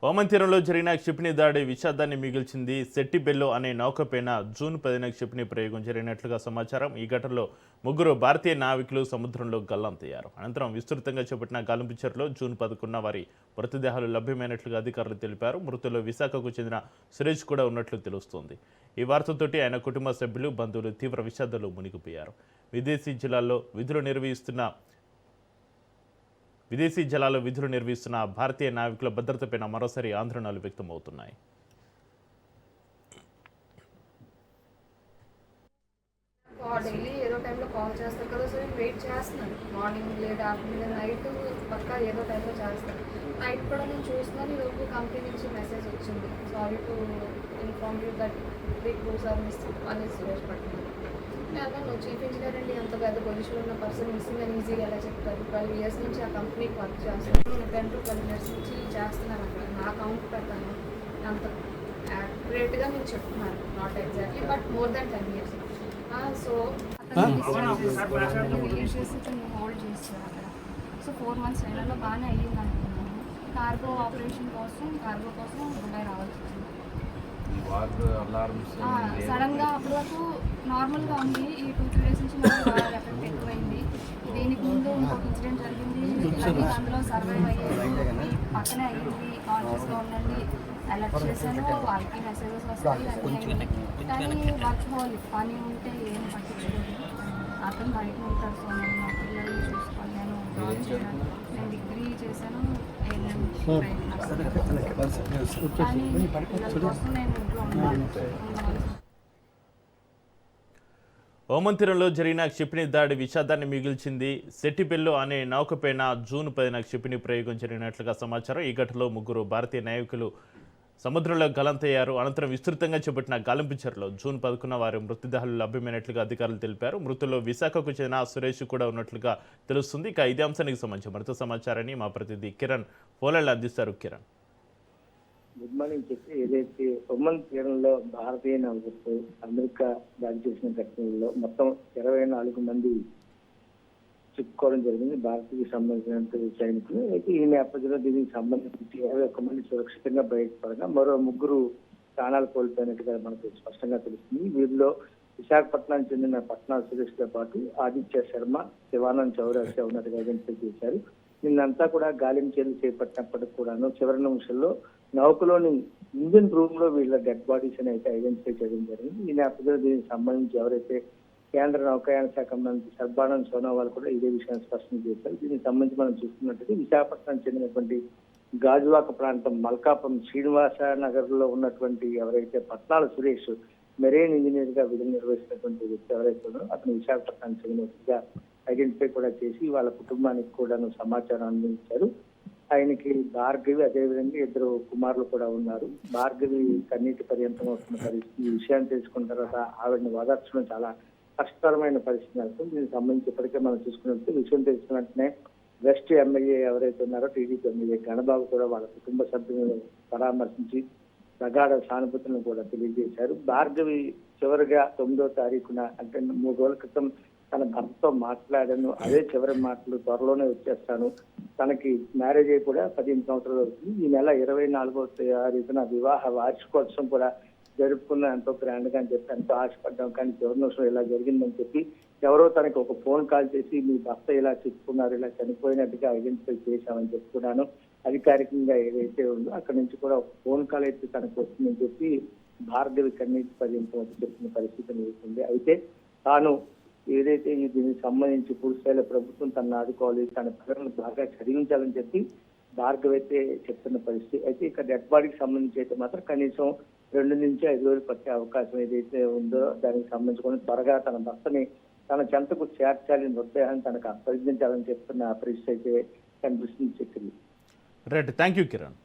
ఓమన్ తీరంలో జరిగిన క్షిపణి దాడి విషాదాన్ని మిగిల్చింది. సెట్టిబెల్లో అనే నౌకపైన జూన్ 10న క్షిపణి ప్రయోగం జరిగినట్లుగా సమాచారం. ఈ ఘటనలో ముగ్గురు భారతీయ నావికులు సముద్రంలో గల్లంతయ్యారు. అనంతరం విస్తృతంగా చేపట్టిన గాలింపు చర్యలో జూన్ 11న వారి మృతదేహాలు లభ్యమైనట్లుగా అధికారులు తెలిపారు. మృతుల్లో విశాఖకు చెందిన సురేష్ కూడా ఉన్నట్లు తెలుస్తోంది. ఈ వార్తతోటి ఆయన కుటుంబ సభ్యులు, బంధువులు తీవ్ర విషాదంలో మునిగిపోయారు. విదేశీ జలాల్లో విధులు నిర్వహిస్తున్న భారతీయ నావికుల భద్రతపై మరోసారి ఆందోళనలు వ్యక్తమవుతున్నాయి. డైలీ ఏదో టైంలో కాల్ చేస్తారు కదా, సో నేను వెయిట్ చేస్తున్నాను. మార్నింగ్ లేదా ఆఫ్టర్నూన్, నైట్ పక్కా ఏదో టైంలో చేస్తాను. నైట్ కూడా నేను చూస్తున్నాను. ఈరోజు కంపెనీ నుంచి మెసేజ్ వచ్చింది, sorry to inform you that three crews are miss అని సురేష్ పట్టింది. నేను నువ్వు చీఫ్ ఇంజనీర్ అండి, అంత పెద్ద పొజిషన్ ఉన్న పర్సన్ మిస్సింగ్ అని ఈజీగా ఎలా చెప్తారు? 12 years నుంచి ఆ కంపెనీకి వర్క్ చేస్తాను. 10 to 12 years నుంచి చేస్తున్నాను అక్కడ. నా అకౌంట్ పెడతాను, అంత యాక్యురేట్గా నేను చెప్తున్నాను, not exactly but more than 10 years. So release చేసి తను హోల్డ్ చేస్తారు అక్కడ. సో 4 months నెలలో బాగానే అయ్యింది అనుకున్నాను. కార్గో ఆపరేషన్ కోసం దుబాయ్ రావాల్సి వచ్చింది. సడన్గా అప్పటి వరకు నార్మల్గా ఉంది. ఈ 2-3 days నుంచి బాగా ఎఫెక్ట్ ఎక్కువైంది. దీనికి ముందు ఇంకొక ఇన్సిడెంట్ జరిగింది, అందులో సర్వైవ్ అయ్యేది, పక్కనే అయ్యింది. కాన్షియస్గా ఉండండి, అలర్ట్ చేశాను, వాళ్ళకి మెసేజెస్ వస్తాయి అన్నీ. కానీ మర్చిపోవాలి, పని ఉంటే ఏం పట్టించుకోలేదు. అతను బయట ఉంటారు. సో నేను మా పిల్లల్ని చూసుకోవాలి. నేను జాబ్ చేయాలి, నేను డిగ్రీ చేశాను, కానీ పిల్లల కోసం నేను ఇంట్లో ఉండాలి. ఓమన్ తీరంలో జరిగిన క్షిపణి దాడి విషాదాన్ని మిగిల్చింది. సెట్టిబెల్లో అనే నౌకపైన జూన్ 10న క్షిపణి ప్రయోగం జరిగినట్లుగా సమాచారం. ఈ ఘటనలో ముగ్గురు భారతీయ నావికులు సముద్రంలో గల్లంతయ్యారు. అనంతరం విస్తృతంగా చేపట్టిన గాలింపు చర్యలో జూన్ 11న వారి మృతదేహాలు లభ్యమైనట్లుగా అధికారులు తెలిపారు. మృతుల్లో విశాఖకు చెందిన సురేష్ కూడా ఉన్నట్లుగా తెలుస్తుంది. ఇక ఇదే అంశానికి సంబంధించి మరింత సమాచారాన్ని మా ప్రతినిధి కిరణ్ ఫోన్లో అందిస్తారు. Kiran, good morning. చెప్పి ఏదైతే ఒమన్ తీరంలో భారతీయ నావికులు అమెరికా దాడి చేసిన ఘటనలో మొత్తం 24 మంది చిక్కుకోవడం జరిగింది, భారత్కి సంబంధించిన సైనికులు. అయితే ఈ నేపథ్యంలో దీనికి సంబంధించి 21 మంది సురక్షితంగా బయటపడగా మరో 3 ప్రాణాలు కోల్పోయినట్టుగా మనకు స్పష్టంగా తెలుస్తుంది. వీరిలో విశాఖపట్నానికి చెందిన పట్నాల సురేష్ తో పాటు ఆదిత్య శర్మ, శివానంద్ చౌరాసి ఉన్నట్టుగా ఐడెంటిఫై చేశారు. నిన్నంతా కూడా గాలింపు చర్యలు చేపట్టినప్పటికి కూడాను చివరి నిమిషంలో నౌకలోని ఇంజిన్ రూమ్ లో వీళ్ళ డెడ్ బాడీస్ అని అయితే ఐడెంటిఫై చేయడం జరిగింది. ఈ నేపథ్యంలో దీనికి సంబంధించి ఎవరైతే కేంద్ర నౌకాయాన శాఖ మంత్రి సర్బానంద్ సోనోవాల్ కూడా ఇదే విషయాన్ని స్పష్టం చేశారు. దీనికి సంబంధించి మనం చూసుకున్నట్లయితే విశాఖపట్నం చెందినటువంటి గాజువాక ప్రాంతం మల్కాపురం శ్రీనివాస నగర్ లో ఉన్నటువంటి ఎవరైతే పట్నాల సురేష్ మెరైన్ ఇంజనీర్ గా విధులు నిర్వహిస్తున్నటువంటి వ్యక్తి ఎవరైతే ఉన్నారో అతను విశాఖపట్నానికి చెందిన వ్యక్తిగా ఐడెంటిఫై కూడా చేసి వాళ్ళ కుటుంబానికి కూడా సమాచారం అందించారు. ఆయనకి భార్గవి, అదేవిధంగా 2 కుమారులు కూడా ఉన్నారు. భార్గవి కన్నీటి పర్యంతం వస్తున్న పరిస్థితి. ఈ విషయాన్ని తెలుసుకున్న తర్వాత ఆవిడని ఓదార్చడం చాలా కష్టతరమైన పరిస్థితి నెలకొంది. దీనికి సంబంధించి ఇప్పటికే మనం చూసుకున్నట్టు విషయం తెలిసిన వెంటనే వెస్ట్ ఎమ్మెల్యే ఎవరైతే ఉన్నారో టీడీపీ ఎమ్మెల్యే గణబాబు కూడా వాళ్ళ కుటుంబ సభ్యులను పరామర్శించి ప్రగాఢ సానుభూతులను కూడా తెలియజేశారు. భార్గవి చివరిగా 9వ తారీఖున అంటే 3 రోజుల క్రితం తన భర్తతో మాట్లాడాను, అదే చివరి మాటలు, త్వరలోనే వచ్చేస్తాను, తనకి మ్యారేజ్ అయి కూడా 15 సంవత్సరాలు అవుతుంది, ఈ నెల 24వ తారీఖున వివాహ వార్షికోత్సవం కూడా జరుపుకున్న ఎంతో గ్రాండ్ గా అని చెప్పి ఎంతో ఆశపడ్డాం. కానీ చివరి నిమిషం ఇలా జరిగిందని చెప్పి ఎవరో తనకి ఒక ఫోన్ కాల్ చేసి మీ భర్త ఇలా చెప్పుకున్నారు, ఇలా చనిపోయినట్టుగా ఐడెంటిఫై చేశామని చెప్పుకున్నాను. అధికారికంగా ఏదైతే ఉందో అక్కడి నుంచి కూడా ఒక ఫోన్ కాల్ అయితే తనకు వస్తుందని చెప్పి భార్గవి కన్నీటి పర్యంతం చెప్పిన పరిస్థితి నెలకొంది. అయితే తాను ఏదైతే దీనికి సంబంధించి పూర్తిస్థాయిలో ప్రభుత్వం తనను ఆదుకోవాలి, తన పిల్లలను బాగా చదివించాలని చెప్పి భార్గవి అయితే చెప్తున్న పరిస్థితి. అయితే ఇక్కడ డెడ్ బాడీకి సంబంధించి అయితే మాత్రం కనీసం 2 నుంచి 5 రోజులు పట్టే అవకాశం ఏదైతే ఉందో దానికి సంబంధించుకొని త్వరగా తన భర్తని తన చెంతకు చేర్చాలి, మృతదేహాన్ని తనకు అప్పగించాలని చెప్తున్న పరిస్థితి అయితే కనిపిస్తుంది. చెక్కింది. Right, thank you Kiran.